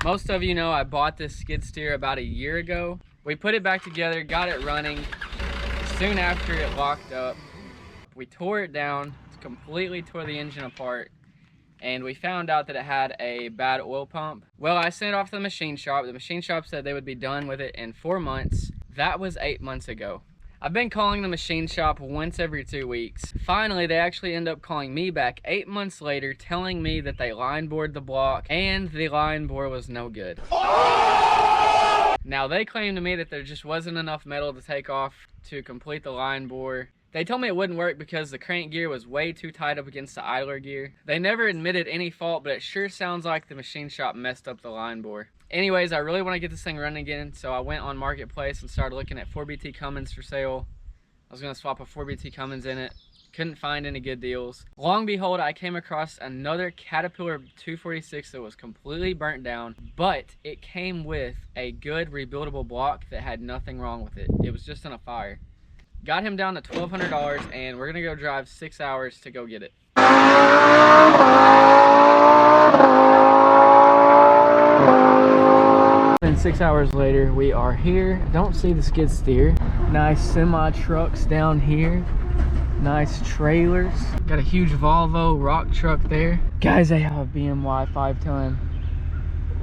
Most of you know I bought this skid steer about a year ago. We put it back together, got it running. Soon after it locked up, we tore it down, completely tore the engine apart, and we found out that it had a bad oil pump. Well, I sent it off to the machine shop. The machine shop said they would be done with it in 4 months. That was 8 months ago. I've been calling the machine shop once every 2 weeks. Finally, they actually end up calling me back 8 months later, telling me that they line bored the block and the line bore was no good. Now, they claimed to me that there just wasn't enough metal to take off to complete the line bore. They told me it wouldn't work because the crank gear was way too tight up against the idler gear. They never admitted any fault, but it sure sounds like the machine shop messed up the line bore. Anyways, I really want to get this thing running again, so I went on Marketplace and started looking at 4BT Cummins for sale. I was going to swap a 4BT Cummins in it. Couldn't find any good deals. Long behold, I came across another Caterpillar 246 that was completely burnt down, but it came with a good rebuildable block that had nothing wrong with it. It was just in a fire. Got him down to $1,200, and we're gonna go drive 6 hours to go get it. And 6 hours later, we are here. Don't see the skid steer. Nice semi trucks down here. Nice trailers. Got a huge Volvo rock truck there. Guys, I have a BMY 5-ton.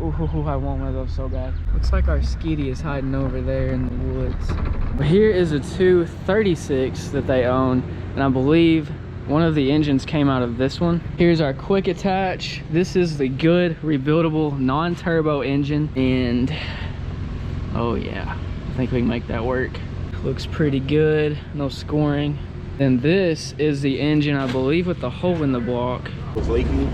Ooh, I want one of those so bad. Looks like our skiddy is hiding over there in the woods. But here is a 236 that they own, and I believe one of the engines came out of this one. Here's our quick attach. This is the good rebuildable non-turbo engine, and oh yeah, I think we can make that work. Looks pretty good, no scoring. And this is the engine, I believe, with the hole in the block. It was leaking.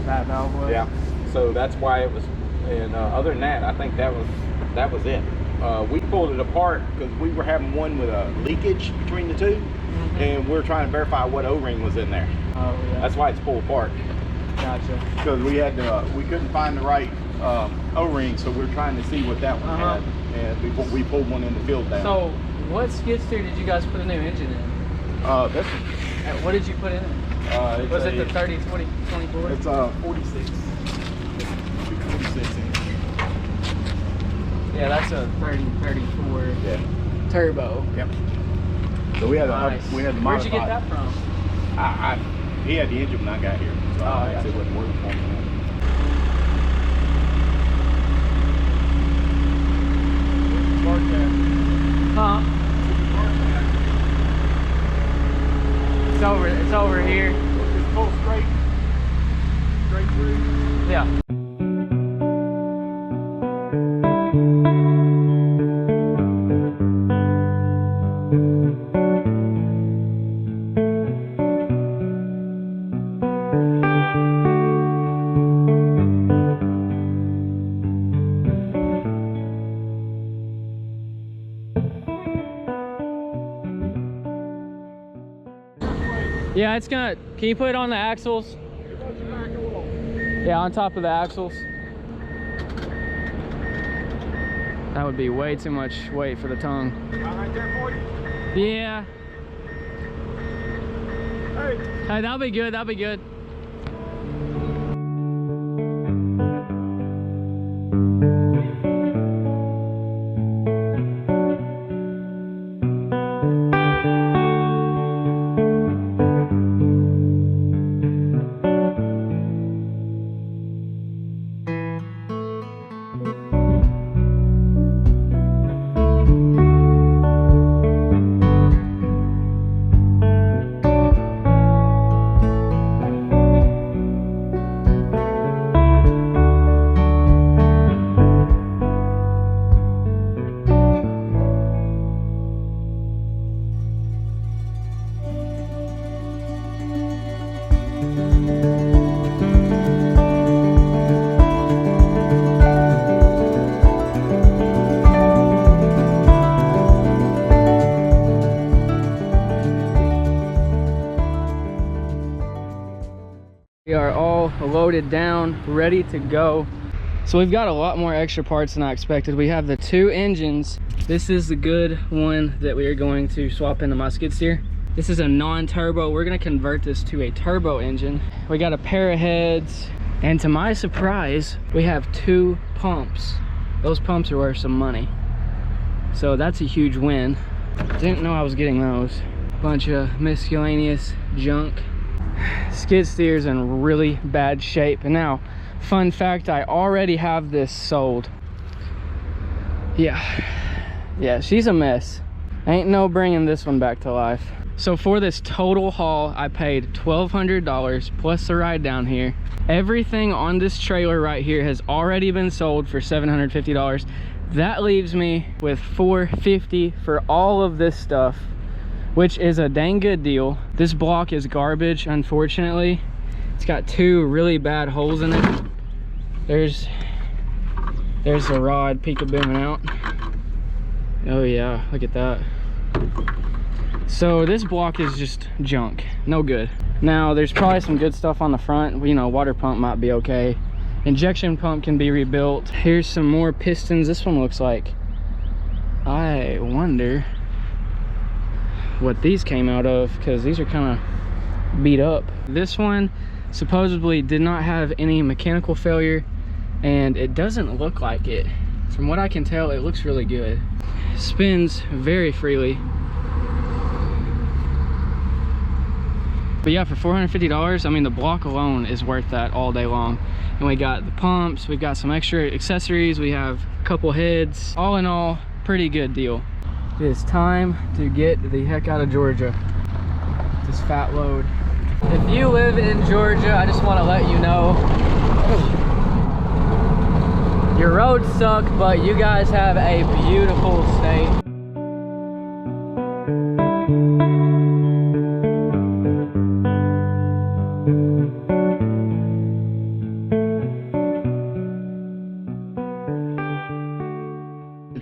That valve was? Yeah, so that's why it was. And other than that, I think that was it. We pulled it apart because we were having one with a leakage between the two, and we were trying to verify what O-ring was in there. Oh yeah. That's why it's pulled apart. Gotcha. Because we couldn't find the right O-ring, so we were trying to see what that one had, and we pulled one in the field down. So, what skid steer did you guys put a new engine in? This one. What did you put in it? Was it the 30, 20, 24? It's 46. 46 inch. Yeah, that's a 30, 34 turbo. Yep. So we had nice. We had the Where'd you get that from? He had the engine when I got here, so I guess it wasn't working for me. Huh? It's over here. Just pull straight through. Yeah. Yeah, it's gonna, can you put it on the axles? Yeah, on top of the axles. That would be way too much weight for the tongue. Right there for you? Yeah. Hey, that'll be good, that'll be good. We are all loaded down, ready to go. So we've got a lot more extra parts than I expected. We have the 2 engines. This is the good one that we are going to swap into my skid steer. This is a non-turbo. We're gonna convert this to a turbo engine. We got a pair of heads, And to my surprise, we have 2 pumps. Those pumps are worth some money. So that's a huge win. Didn't know I was getting those. Bunch of miscellaneous junk. Skid steer's in really bad shape. And now, fun fact, I already have this sold. Yeah, she's a mess. Ain't no bringing this one back to life. So for this total haul, I paid $1,200 plus the ride down here. Everything on this trailer right here has already been sold for $750. That leaves me with $450 for all of this stuff, which is a dang good deal. This block is garbage, unfortunately. It's got 2 really bad holes in it. There's the rod peekabooing out. Oh yeah, look at that. So this block is just junk, no good. Now there's probably some good stuff on the front. You know, water pump might be okay. Injection pump can be rebuilt. Here's some more pistons. This one looks like, I wonder what these came out of, because these are kind of beat up. This one supposedly did not have any mechanical failure, and it doesn't look like it. From what I can tell, it looks really good. Spins very freely. But yeah, for $450, I mean, the block alone is worth that all day long. And we got the pumps, we've got some extra accessories, we have a couple heads. All in all, pretty good deal. It is time to get the heck out of Georgia. This fat load. If you live in Georgia, I just want to let you know, your roads suck, but you guys have a beautiful state.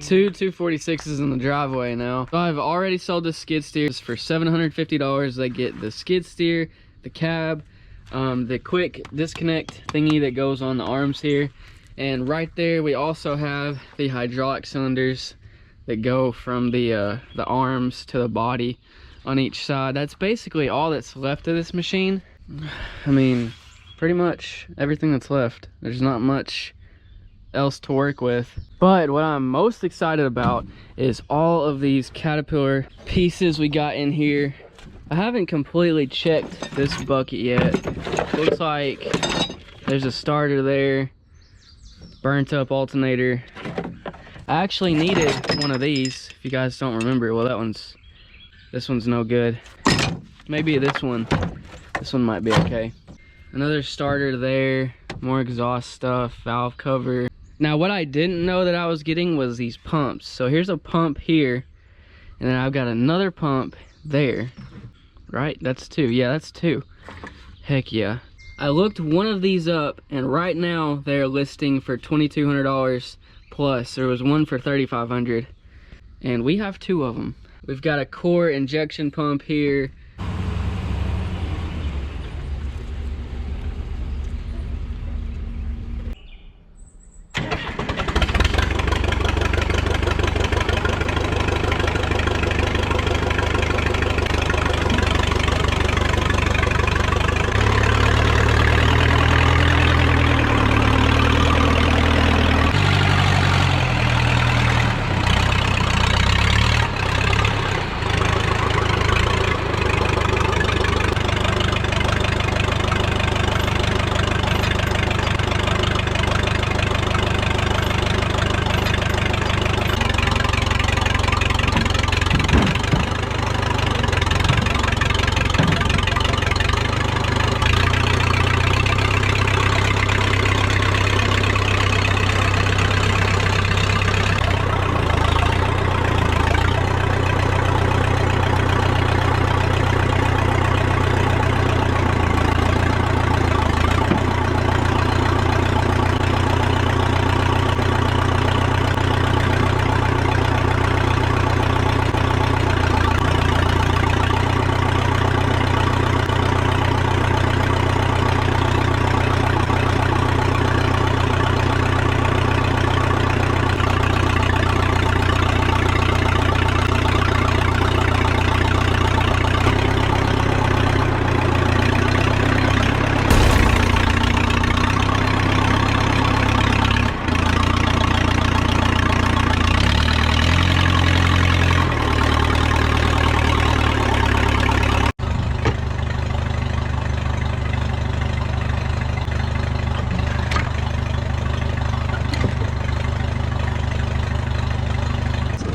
Two 246s in the driveway now. So I've already sold the skid steers for $750. They get the skid steer, the cab, the quick disconnect thingy that goes on the arms here, and right there we also have the hydraulic cylinders that go from the arms to the body on each side. That's basically all that's left of this machine. I mean, pretty much everything that's left. There's not much else to work with. But what I'm most excited about is all of these Caterpillar pieces we got in here. I haven't completely checked this bucket yet. Looks like there's a starter there, burnt up alternator. I actually needed one of these, if you guys don't remember. Well, this one's no good. Maybe this one might be okay. Another starter there, more exhaust stuff, valve cover. Now what I didn't know that I was getting was these pumps. So here's a pump here, and then I've got another pump there. Right, that's 2. Yeah, that's 2. Heck yeah. I looked one of these up, and right now they're listing for $2,200 plus. There was one for $3,500, and we have 2 of them. We've got a core injection pump here.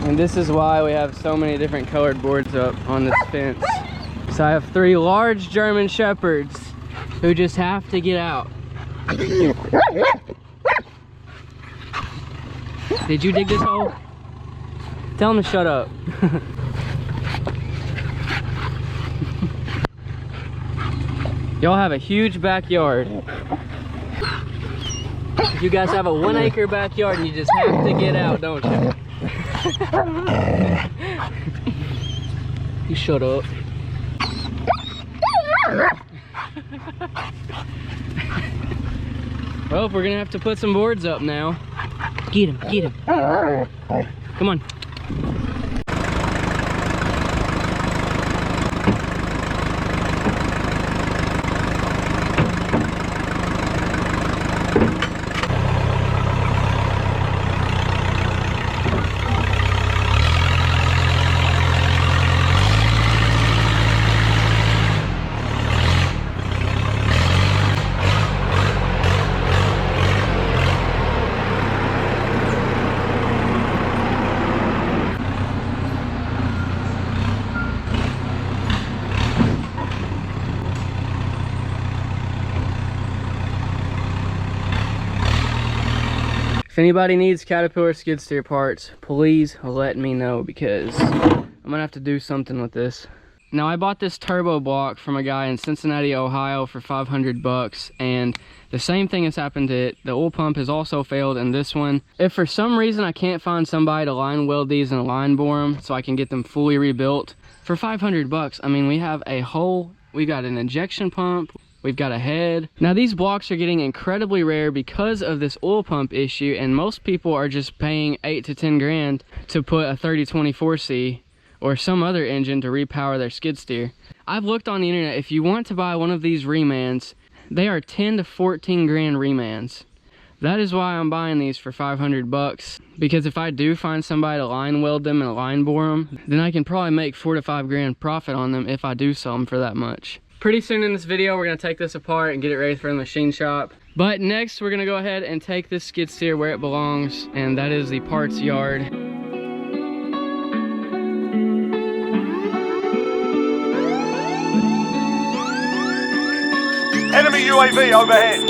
And this is why we have so many different colored boards up on this fence. So I have 3 large German Shepherds who just have to get out. Did you dig this hole? Tell them to shut up. Y'all have a huge backyard. You guys have a 1 acre backyard and you just have to get out, don't you? You shut up. Well, we're gonna have to put some boards up now. Get him, get him. Come on. If anybody needs Caterpillar skid steer parts, please let me know because I'm gonna have to do something with this. Now I bought this turbo block from a guy in Cincinnati, Ohio for 500 bucks, and the same thing has happened to it. The oil pump has also failed in this one. If for some reason I can't find somebody to line weld these and line bore them so I can get them fully rebuilt, for 500 bucks, I mean, we have a whole, we got an injection pump, we've got a head. Now these blocks are getting incredibly rare because of this oil pump issue, and most people are just paying 8 to 10 grand to put a 3024C or some other engine to repower their skid steer. I've looked on the internet. If you want to buy one of these remans, they are 10 to 14 grand remans. That is why I'm buying these for 500 bucks, because if I do find somebody to line weld them and line bore them, then I can probably make 4 to 5 grand profit on them if I do sell them for that much. Pretty soon in this video, we're gonna take this apart and get it ready for the machine shop. But next, we're gonna go ahead and take this skid steer where it belongs, and that is the parts yard. Enemy UAV overhead.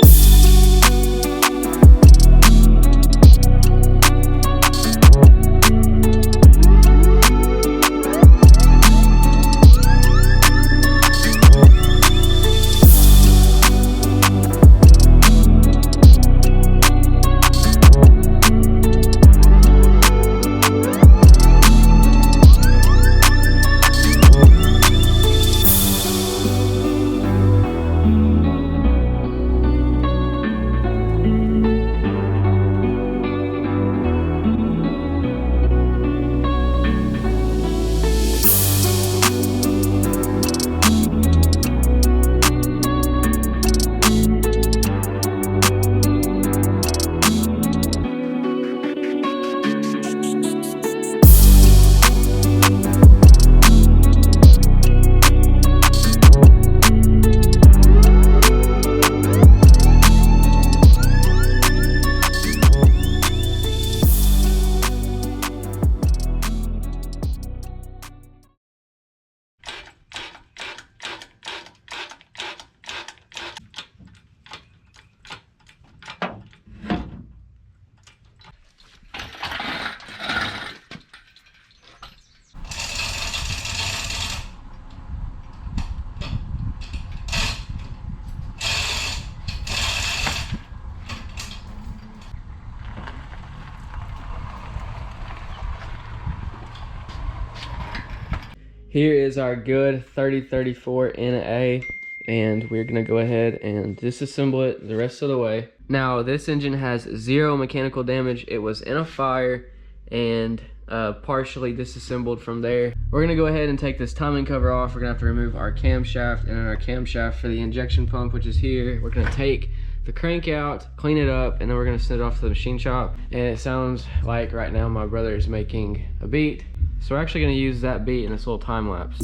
Here is our good 3034 NA, and we're gonna go ahead and disassemble it the rest of the way. Now this engine has 0 mechanical damage. It was in a fire and partially disassembled from there. We're gonna go ahead and take this timing cover off. We're gonna have to remove our camshaft, and then our camshaft for the injection pump, which is here. We're gonna take the crank out, clean it up, and then we're gonna send it off to the machine shop. And it sounds like right now my brother is making a beat. So we're actually gonna use that beat in this little time lapse.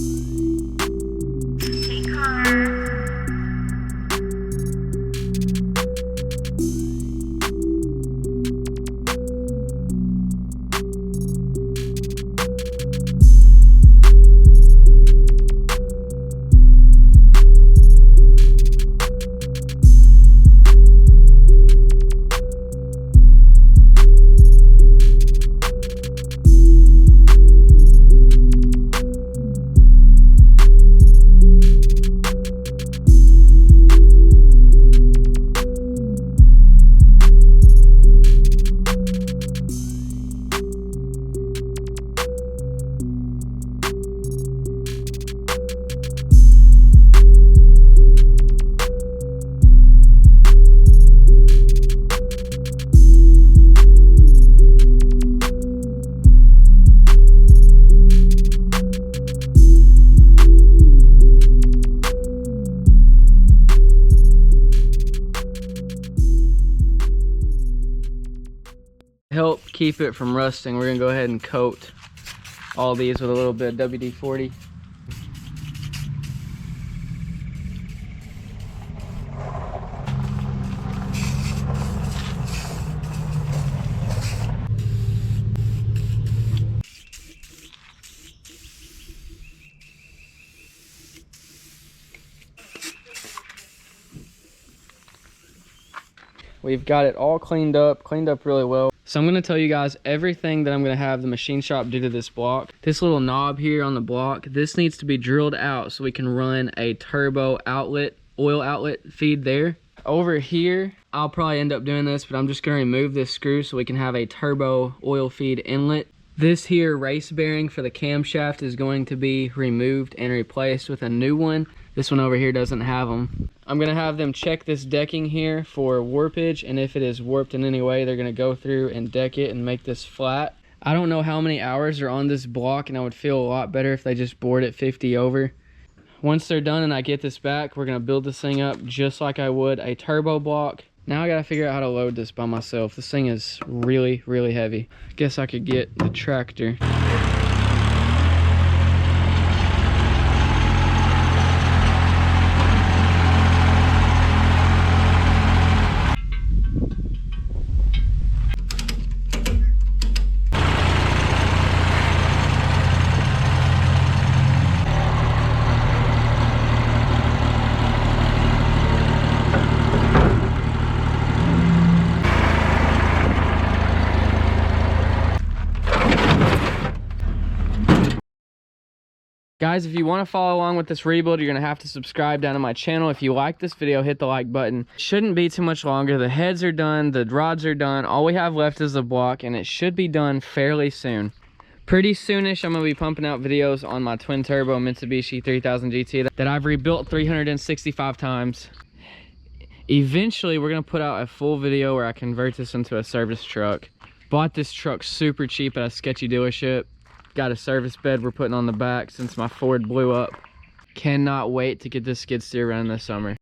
Help keep it from rusting, we're gonna go ahead and coat all these with a little bit of WD-40. We've got it all cleaned up really well. So I'm gonna tell you guys everything that I'm gonna have the machine shop do to this block. This little knob here on the block, this needs to be drilled out so we can run a turbo outlet, oil outlet feed there. Over here, I'll probably end up doing this, but I'm just gonna remove this screw so we can have a turbo oil feed inlet. This here race bearing for the camshaft is going to be removed and replaced with a new one. This one over here doesn't have them. I'm gonna have them check this decking here for warpage, and if it is warped in any way, they're gonna go through and deck it and make this flat. I don't know how many hours are on this block, and I would feel a lot better if they just bored it 50 over. Once they're done and I get this back, we're gonna build this thing up just like I would a turbo block. Now I gotta figure out how to load this by myself. This thing is really, really heavy. Guess I could get the tractor. Guys, if you want to follow along with this rebuild, you're going to have to subscribe down to my channel. If you like this video, hit the like button. Shouldn't be too much longer. The heads are done, the rods are done. All we have left is the block, and it should be done fairly soon. Pretty soonish, I'm going to be pumping out videos on my twin turbo Mitsubishi 3000 GT that I've rebuilt 365 times. Eventually, we're going to put out a full video where I convert this into a service truck. Bought this truck super cheap at a sketchy dealership. Got a service bed we're putting on the back since my Ford blew up. Cannot wait to get this skid steer running this summer.